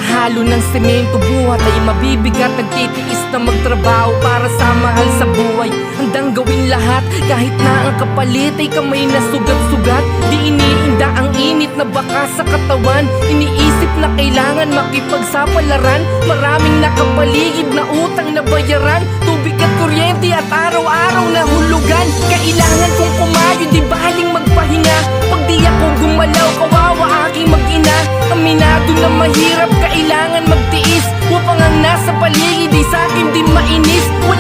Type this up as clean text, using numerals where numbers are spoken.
Halo ng semento, buhat ay mabibigat. Nagtitiis na magtrabaho para sa mahal sa buhay. Handang gawin lahat kahit na ang kapalit ay kamay na sugat-sugat. Di iniinda ang init na baka sa katawan. Iniisip na kailangan makipagsapalaran. Maraming nakapaligid na utang na bayaran. Tubig at kuryente at araw-araw na hulugan. Kailangan kong kumayo, di baling magpahinga. Pag di ako gumalaw, kawawa aking mag-ina. Aminado na mahirap, kailangan magtiis. Upang ang nasa paligid ay sa'kin di mainis.